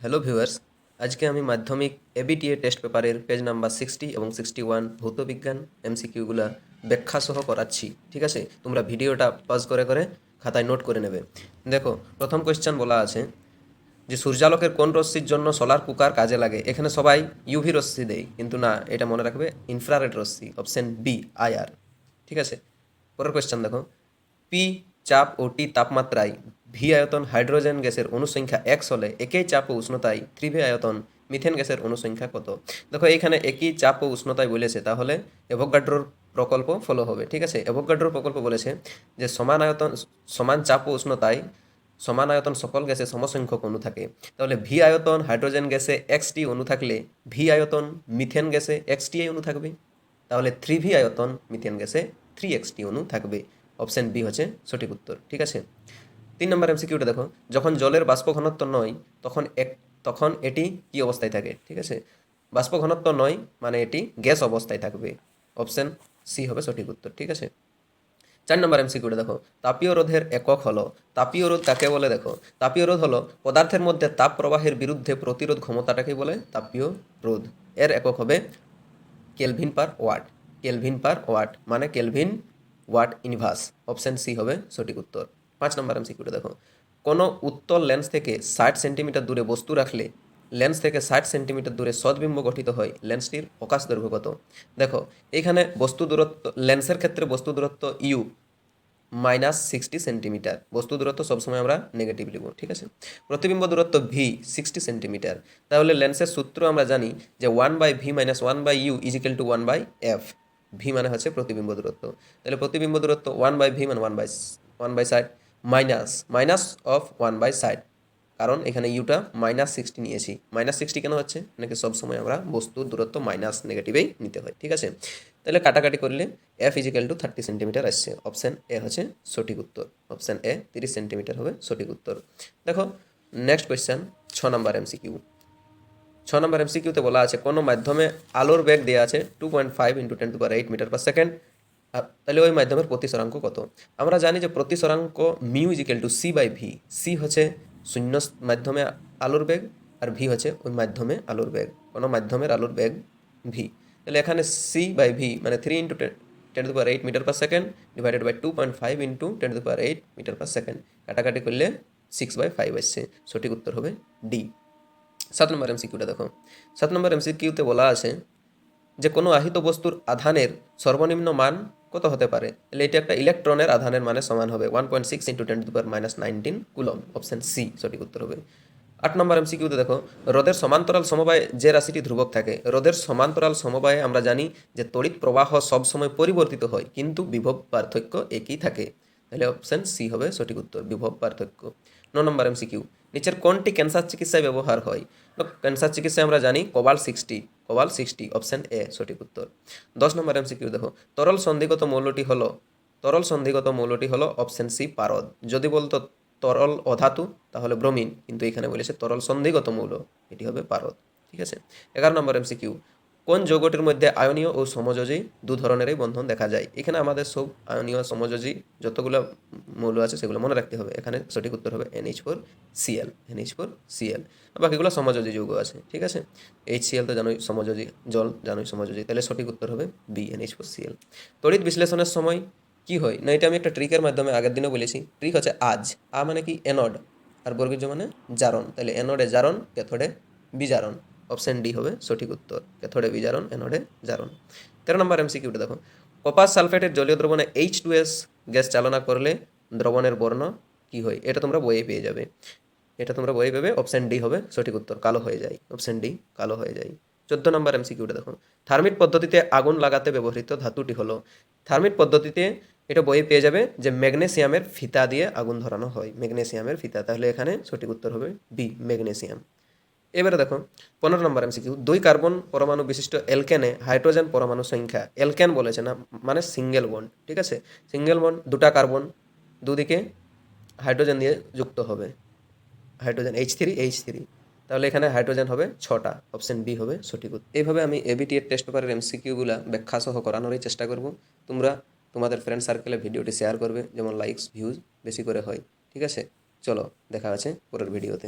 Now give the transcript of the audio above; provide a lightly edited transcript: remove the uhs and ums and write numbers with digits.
Hello viewers, আজকে আমি মাধ্যমিক এবিটিএ টেস্ট পেপারের পেজ নাম্বার 60 এবং 61 ভৌতবিজ্ঞান এমসিকিউগুলা ব্যাখ্যা সহ করাচ্ছি। ঠিক আছে, তোমরা ভিডিওটা পজ করে করে খাতায় নোট করে নেবে। দেখো, প্রথম কোয়েশ্চেন বলা আছে যে সূর্যালোকের কোন রশ্মির জন্য সোলার কুকার কাজে লাগে। এখানে সবাই ইউভি রশ্মি দেয়, কিন্তু না, এটা মনে রাখবে ইনফ্রারেড রশ্মি, অপশন বি আইআর। ঠিক আছে, পরের কোয়েশ্চেন দেখো, পি চাপ ও টি তাপমাত্রায় ভি আয়তন হাইড্রোজেন গ্যাসের অনুসংখ্যা এক্স হলে একই চাপ ও উষ্ণতায় 3 ভি আয়তন মিথেন গ্যাসের অনুসংখ্যা কত। দেখো, এখানে একই চাপ ও উষ্ণতায় বলেছে, তাহলে অ্যাভোগাড্রোর প্রকল্প ফলো হবে। ঠিক আছে, অ্যাভোগাড্রোর প্রকল্প বলেছে যে সমান চাপ ও উষ্ণতায় সমান আয়তন সকল গ্যাসে সমসংখ্যক অণু থাকে। তাহলে ভি আয়তন হাইড্রোজেন গ্যাসে এক্সটি অণু থাকলে ভি আয়তন মিথেন গ্যাসে এক্সটি অণু থাকবে। তাহলে 3 ভি আয়তন মিথেন গ্যাসে 3 এক্সটি অণু থাকবে। অপশন বি হচ্ছে সঠিক উত্তর। ঠিক আছে, 3 নম্বর এমসিকিউটা দেখো, যখন জলের বাষ্প ঘনত্ব নয় তখন এটি কি অবস্থায় থাকে। ঠিক আছে, বাষ্প ঘনত্ব নয় মানে এটি গ্যাস অবস্থায় থাকবে। অপশন সি হবে সঠিক উত্তর। ঠিক আছে, 4 নম্বর এমসিকিউটা দেখো, তাপীয় রোধের একক হলো। তাপীয় রোধ কাকে বলে? দেখো, তাপীয় রোধ হলো পদার্থের মধ্যে তাপ প্রবাহের বিরুদ্ধে প্রতিরোধ ক্ষমতাটাকে বলে তাপীয় রোধ। এর একক হবে kelvin per watt. Kelvin per watt মানে kelvin watt inverse. Option C হবে সঠিক উত্তর। 5 নম্বর এমসিকিউটা দেখো, কোনো উত্তল লেন্স থেকে 60 সেন্টিমিটার দূরে বস্তু রাখলে লেন্স থেকে 60 সেন্টিমিটার দূরে সদ্বিম্ব গঠিত হয়, লেন্সটির প্রকাশ দৈর্ঘ্য কত। দেখো, এখানে বস্তু দূরত্ব, লেন্সের ক্ষেত্রে বস্তু দূরত্ব ইউ -60 সেন্টিমিটার। বস্তু দূরত্ব সবসময় আমরা নেগেটিভ লিখব। ঠিক আছে, প্রতিবিম্ব দূরত্ব ভি 60 সেন্টিমিটার। তাহলে লেন্সের সূত্র আমরা জানি যে 1/v-1/u=1/f। ভি মানে হচ্ছে প্রতিবিম্ব দূরত্ব। তাহলে প্রতিবিম্ব দূরত্ব 1/v মানে 1/60 মাইনাস অফ 1/60, কারণ এখানে ইউটা -60 নিয়েছি। -60 কেন হচ্ছে, নাকি সবসময় আমরা বস্তুর দূরত্ব মাইনাস নেগেটিভেই নিতে হয়। ঠিক আছে, তাহলে কাটাকাটি করলে f=30 সেন্টিমিটার আসছে। অপশান এ হচ্ছে সঠিক উত্তর। অপশান এ 30 সেন্টিমিটার হবে সঠিক উত্তর। দেখো, নেক্সট কোয়েশ্চেন, 6 নম্বর এমসিকিউ। 6 নম্বর এমসিকিউতে বলা আছে কোনো মাধ্যমে আলোর বেগ দেওয়া আছে 2.5 × 10⁸ মিটার পার সেকেন্ড। তাহলে ওই মাধ্যমের প্রতিসরাঙ্ক কত। আমরা জানি যে প্রতিসরাঙ্ক μ=c/v। সি হচ্ছে শূন্য মাধ্যমে আলোর বেগ, আর ভি হচ্ছে ওই মাধ্যমে আলোর বেগ। কোনো মাধ্যমের আলোর বেগ ভি। তাহলে এখানে c/v মানে 3 × 10⁸ metre per second divided by 2.5 × 10⁸ metre per second. কাটাকাটি করলে 6/5 আসছে। সঠিক উত্তর হবে ডি। 7 নম্বর এমসিকিউটা দেখো, 7 নম্বর এমসিকিউতে বলা আছে যে কোনো আহিত বস্তুর আধানের সর্বনিম্ন মান কত হতে পারে। তাহলে এটা একটা ইলেকট্রনের আধানের মানের সমান হবে 1.6 × 10⁻⁻19 কুলম। অপশন সি সঠিক উত্তর হবে। 8 নম্বর এমসিকিউতে দেখো, রোধের সমান্তরাল সমবায়ে যে রাশিটি ধ্রুবক থাকে। রোধের সমান্তরাল সমবায়ে আমরা জানি যে তড়িৎ প্রবাহ সবসময় পরিবর্তিত হয়, কিন্তু বিভব পার্থক্য একই থাকে। তাহলে অপশন সি হবে সঠিক উত্তর, বিভব পার্থক্য। 9 নম্বর এমসিকিউ, নিচের কোনটি ক্যান্সার চিকিৎসায় ব্যবহার হয়। তো ক্যান্সার চিকিৎসায় আমরা জানি কোবাল্ট 60। অপশন এ সঠিক উত্তর। 10 নম্বর এমসিকিউ দেখো, তরল সন্ধিগত মৌলটি হলো অপশন সি পারদ। যদি বলতো তরল অধাতু তাহলে ব্রোমিন, কিন্তু এখানে বলেছে তরল সন্ধিগত মৌল, এটি হবে পারদ। ঠিক আছে, 11 নম্বর এমসিকিউ, কোন যৌগটির মধ্যে আয়নীয় ও সমযোজী দু ধরনেরই বন্ধন দেখা যায়। এখানে আমাদের সব আয়নীয় সমযোজী যতগুলো মৌল আছে সেগুলো মনে রাখতে হবে। এখানে সঠিক উত্তর হবে NH4Cl। বাকিগুলো সমযোজী যৌগ আছে। ঠিক আছে, HCl তো জানোই সমযোজী, জল জানোই সমযোজী, তাহলে সঠিক উত্তর হবে বি NH4Cl। তড়িৎ বিশ্লেষণের সময় কি হয় না, এটা আমি একটা ট্রিকের মাধ্যমে আগের দিনও বলেছি। ট্রিক হচ্ছে মানে কি অ্যানোড, আর বর্গীয় মানে জারণ। তাহলে অ্যানোডে জারণ, ক্যাথোডে বিজারণ। অপশন ডি হবে সঠিক উত্তর, ক্যাথোডে বিজারণ, অ্যানোডে জারণ। 13 নম্বর এমসিকিউটা দেখো, কপার সালফেটের জলীয় দ্রবণে H2S গ্যাস চালনা করলে দ্রবণের বর্ণ কি হয়। এটা তোমরা বইয়ে পেয়ে যাবে, অপশন ডি হবে সঠিক উত্তর, কালো হয়ে যায়। অপশন ডি কালো হয়ে যায়। 14 নম্বর এমসিকিউটা দেখো, থার্মিট পদ্ধতিতে আগুন লাগাতে ব্যবহৃত ধাতুটি হলো। থার্মিট পদ্ধতিতে এটা বইয়ে পেয়ে যাবে যে ম্যাগনেসিয়ামের ফিতা দিয়ে আগুন ধরানো হয়, ম্যাগনেসিয়ামের ফিতা। তাহলে এখানে সঠিক উত্তর হবে বি ম্যাগনেসিয়াম। এবারে দেখো, 15 নম্বর এমসিকিউ, 2 কার্বন পরমাণু বিশিষ্ট এলকেনে হাইড্রোজেন পরমাণু সংখ্যা। এলকেন বলেছে না, মানে সিঙ্গেল বন্ড। ঠিক আছে, সিঙ্গেল বন্ড, 2টা কার্বন দুদিকে হাইড্রোজেন দিয়ে যুক্ত হবে, হাইড্রোজেন H3H3। তাহলে এখানে হাইড্রোজেন হবে 6টা। অপশন বি হবে সঠিক উত্তর। এইভাবে আমি এবিটি এর টেস্ট পেপারের এমসিকিউগুলা ব্যাখ্যা সহ করানোরই চেষ্টা করব। তোমরা তোমাদের ফ্রেন্ড সার্কেলে ভিডিওটি শেয়ার করবে, যেমন লাইকস ভিউজ বেশি করে হয়। ঠিক আছে, চলো দেখা আছে পরের ভিডিওতে।